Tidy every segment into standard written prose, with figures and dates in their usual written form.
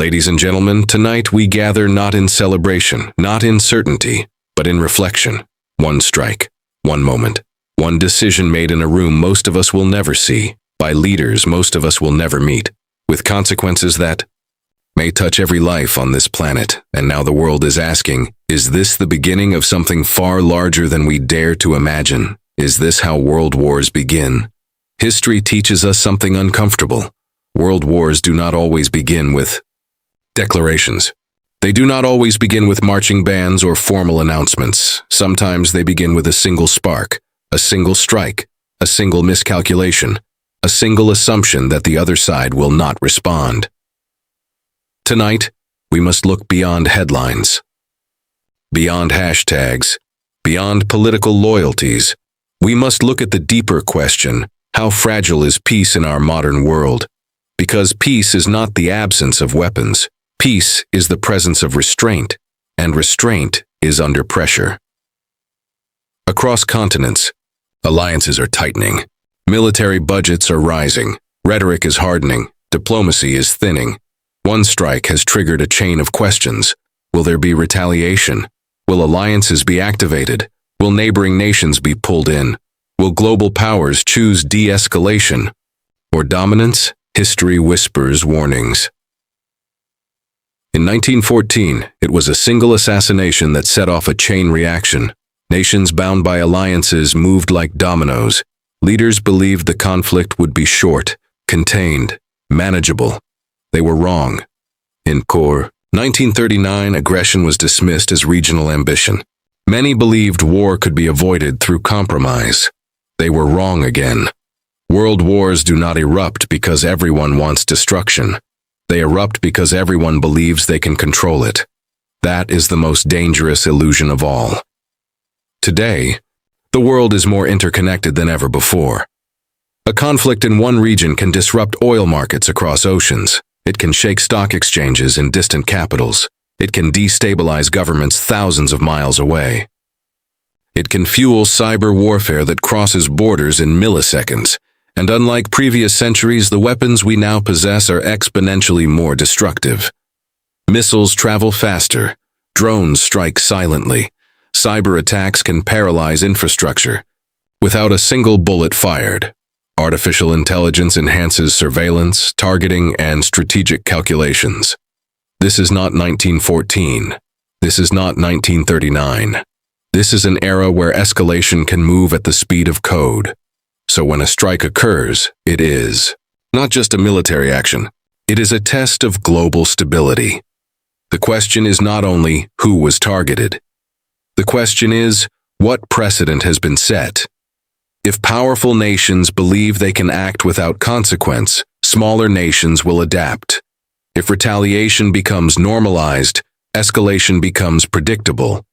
Ladies and gentlemen, tonight we gather not in celebration, not in certainty, but in reflection. One strike, one moment, one decision made in a room most of us will never see, by leaders most of us will never meet, with consequences that may touch every life on this planet. And now the world is asking, is this the beginning of something far larger than we dare to imagine? Is this how world wars begin? History teaches us something uncomfortable. World wars do not always begin with declarations. They do not always begin with marching bands or formal announcements. Sometimes they begin with a single spark, a single strike, a single miscalculation, a single assumption that the other side will not respond. Tonight, we must look beyond headlines, beyond hashtags, beyond political loyalties. We must look at the deeper question, how fragile is peace in our modern world? Because peace is not the absence of weapons. Peace is the presence of restraint, and restraint is under pressure. Across continents, alliances are tightening. Military budgets are rising. Rhetoric is hardening. Diplomacy is thinning. One strike has triggered a chain of questions. Will there be retaliation? Will alliances be activated? Will neighboring nations be pulled in? Will global powers choose de-escalation or dominance? History whispers warnings. In 1914, it was a single assassination that set off a chain reaction. Nations bound by alliances moved like dominoes. Leaders believed the conflict would be short, contained, manageable. They were wrong. In core 1939, aggression was dismissed as regional ambition. Many believed war could be avoided through compromise. They were wrong again. World wars do not erupt because everyone wants destruction. They erupt because everyone believes they can control it. That is the most dangerous illusion of all. Today, the world is more interconnected than ever before. A conflict in one region can disrupt oil markets across oceans. It can shake stock exchanges in distant capitals. It can destabilize governments thousands of miles away. It can fuel cyber warfare that crosses borders in milliseconds. And unlike previous centuries, the weapons we now possess are exponentially more destructive. Missiles travel faster. Drones strike silently. Cyber attacks can paralyze infrastructure without a single bullet fired. Artificial intelligence enhances surveillance, targeting, and strategic calculations. This is not 1914. This is not 1939. This is an era where escalation can move at the speed of code. So when a strike occurs, it is not just a military action. It is a test of global stability. The question is not only who was targeted. The question is, what precedent has been set? If powerful nations believe they can act without consequence, smaller nations will adapt. If retaliation becomes normalized, escalation becomes predictable.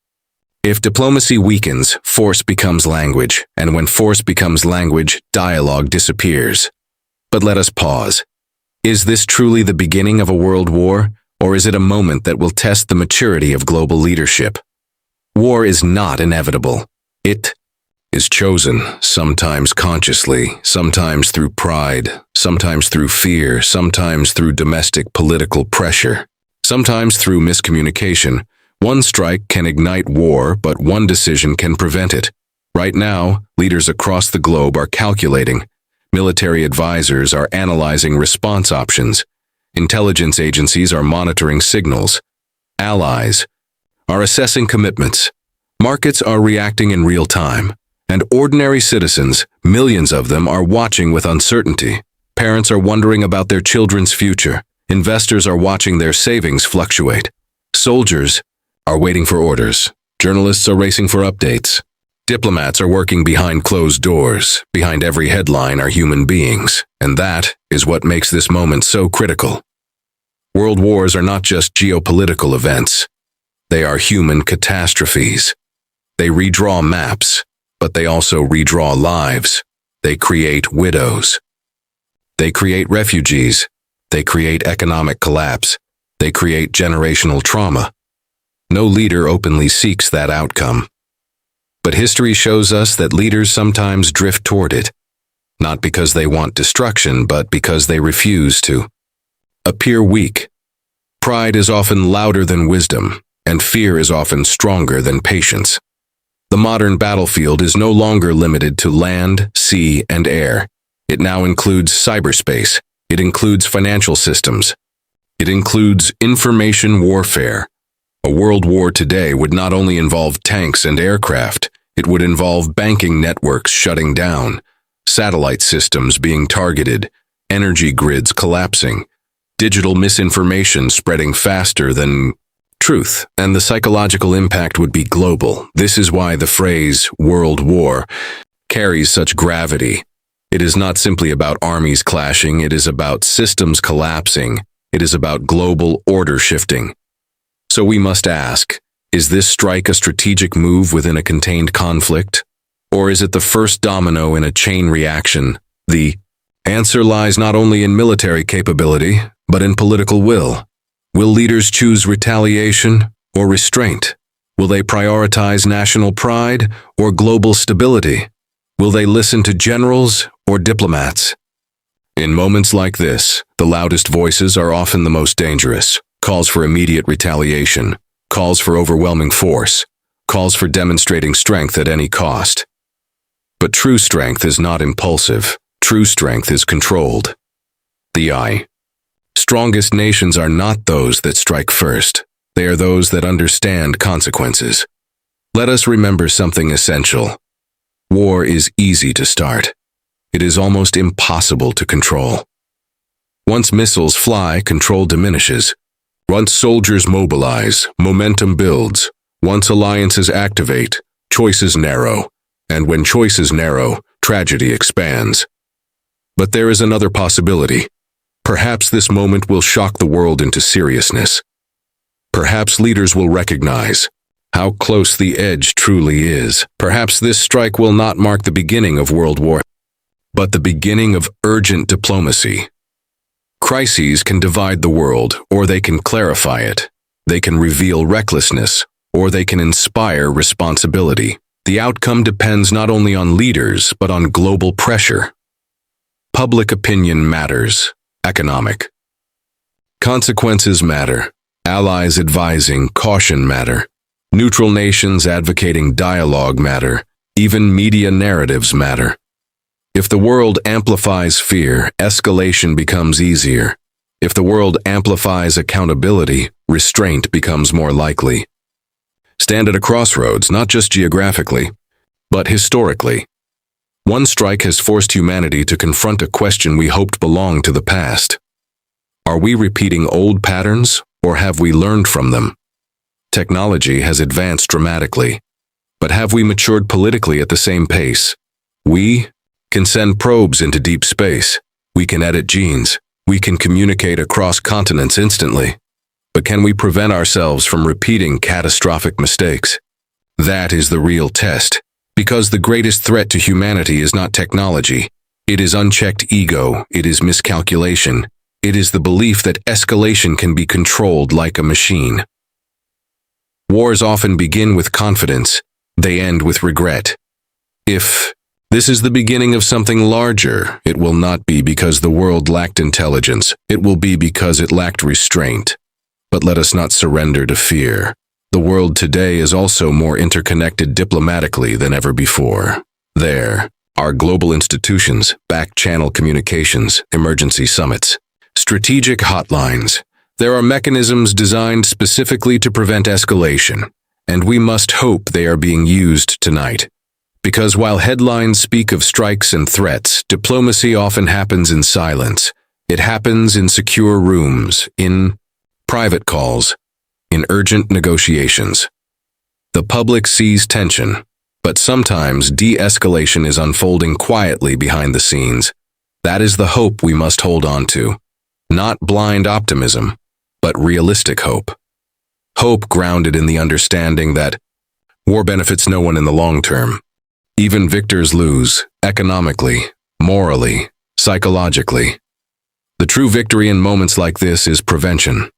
If diplomacy weakens, force becomes language, and when force becomes language, dialogue disappears. But let us pause. Is this truly the beginning of a world war, or is it a moment that will test the maturity of global leadership? War is not inevitable. It is chosen, sometimes consciously, sometimes through pride, sometimes through fear, sometimes through domestic political pressure, sometimes through miscommunication. One strike can ignite war, but one decision can prevent it. Right now, leaders across the globe are calculating. Military advisors are analyzing response options. Intelligence agencies are monitoring signals. Allies are assessing commitments. Markets are reacting in real time. And ordinary citizens, millions of them, are watching with uncertainty. Parents are wondering about their children's future. Investors are watching their savings fluctuate. Soldiers are waiting for orders. Journalists are racing for updates. Diplomats are working behind closed doors. Behind every headline are human beings. And that is what makes this moment so critical. World wars are not just geopolitical events. They are human catastrophes. They redraw maps. But they also redraw lives. They create widows. They create refugees. They create economic collapse. They create generational trauma. No leader openly seeks that outcome. But history shows us that leaders sometimes drift toward it, not because they want destruction, but because they refuse to appear weak. Pride is often louder than wisdom, and fear is often stronger than patience. The modern battlefield is no longer limited to land, sea, and air. It now includes cyberspace. It includes financial systems. It includes information warfare. A world war today would not only involve tanks and aircraft, it would involve banking networks shutting down, satellite systems being targeted, energy grids collapsing, digital misinformation spreading faster than truth, and the psychological impact would be global. This is why the phrase world war carries such gravity. It is not simply about armies clashing, it is about systems collapsing, it is about global order shifting. So we must ask, is this strike a strategic move within a contained conflict? Or is it the first domino in a chain reaction? The answer lies not only in military capability, but in political will. Will leaders choose retaliation or restraint? Will they prioritize national pride or global stability? Will they listen to generals or diplomats? In moments like this, the loudest voices are often the most dangerous. Calls for immediate retaliation, calls for overwhelming force, calls for demonstrating strength at any cost. But true strength is not impulsive. True strength is controlled. The strongest nations are not those that strike first. They are those that understand consequences. Let us remember something essential. War is easy to start. It is almost impossible to control. Once missiles fly, control diminishes. Once soldiers mobilize, momentum builds. Once alliances activate, choices narrow. And when choices narrow, tragedy expands. But there is another possibility. Perhaps this moment will shock the world into seriousness. Perhaps leaders will recognize how close the edge truly is. Perhaps this strike will not mark the beginning of World War, but the beginning of urgent diplomacy. Crises can divide the world, or they can clarify it. They can reveal recklessness, or they can inspire responsibility. The outcome depends not only on leaders, but on global pressure. Public opinion matters. Economic consequences matter. Allies advising caution matter. Neutral nations advocating dialogue matter. Even media narratives matter. If the world amplifies fear, escalation becomes easier. If the world amplifies accountability, restraint becomes more likely. Stand at a crossroads, not just geographically, but historically. One strike has forced humanity to confront a question we hoped belonged to the past. Are we repeating old patterns, or have we learned from them? Technology has advanced dramatically, but have we matured politically at the same pace? We can send probes into deep space. We can edit genes. We can communicate across continents instantly. But can we prevent ourselves from repeating catastrophic mistakes? That is the real test. Because the greatest threat to humanity is not technology. It is unchecked ego. It is miscalculation. It is the belief that escalation can be controlled like a machine. Wars often begin with confidence. They end with regret. If this is the beginning of something larger, it will not be because the world lacked intelligence. It will be because it lacked restraint. But let us not surrender to fear. The world today is also more interconnected diplomatically than ever before. There are global institutions, back-channel communications, emergency summits, strategic hotlines. There are mechanisms designed specifically to prevent escalation, and we must hope they are being used tonight. Because while headlines speak of strikes and threats, diplomacy often happens in silence. It happens in secure rooms, in private calls, in urgent negotiations. The public sees tension, but sometimes de-escalation is unfolding quietly behind the scenes. That is the hope we must hold on to. Not blind optimism, but realistic hope. Hope grounded in the understanding that war benefits no one in the long term. Even victors lose, economically, morally, psychologically. The true victory in moments like this is prevention.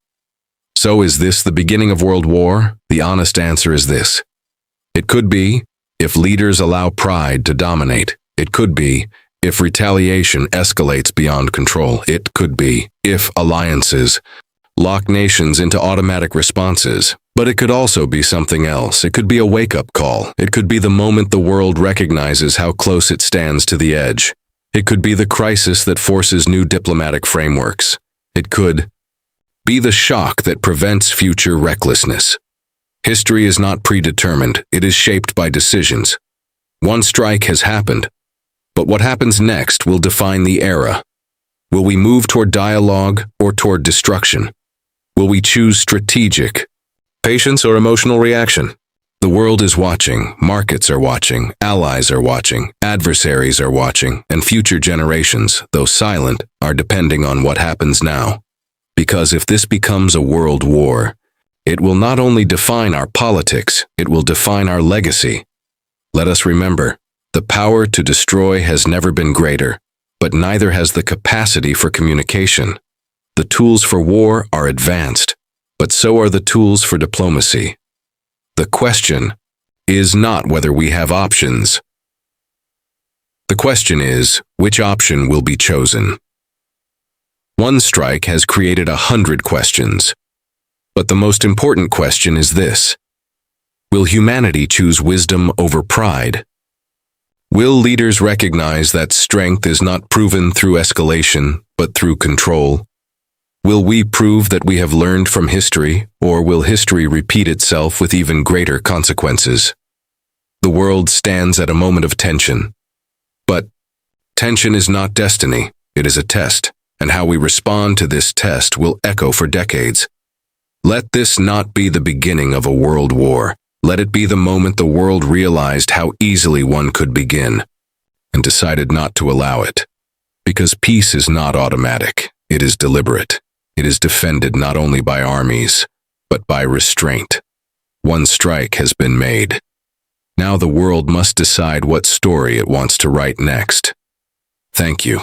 So is this the beginning of World War? The honest answer is this. It could be, if leaders allow pride to dominate. It could be, if retaliation escalates beyond control. It could be, if alliances lock nations into automatic responses. But it could also be something else. It could be a wake-up call. It could be the moment the world recognizes how close it stands to the edge. It could be the crisis that forces new diplomatic frameworks. It could be the shock that prevents future recklessness. History is not predetermined. It is shaped by decisions. One strike has happened, but what happens next will define the era. Will we move toward dialogue or toward destruction? Will we choose strategic patience or emotional reaction? The world is watching, markets are watching, allies are watching, adversaries are watching, and future generations, though silent, are depending on what happens now. Because if this becomes a world war, it will not only define our politics, it will define our legacy. Let us remember, the power to destroy has never been greater, but neither has the capacity for communication. The tools for war are advanced, but so are the tools for diplomacy. The question is not whether we have options. The question is, which option will be chosen? One strike has created 100 questions, but the most important question is this: will humanity choose wisdom over pride? Will leaders recognize that strength is not proven through escalation, but through control? Will we prove that we have learned from history, or will history repeat itself with even greater consequences? The world stands at a moment of tension. But tension is not destiny, it is a test, and how we respond to this test will echo for decades. Let this not be the beginning of a world war. Let it be the moment the world realized how easily one could begin, and decided not to allow it. Because peace is not automatic, it is deliberate. It is defended not only by armies, but by restraint. One strike has been made. Now the world must decide what story it wants to write next. Thank you.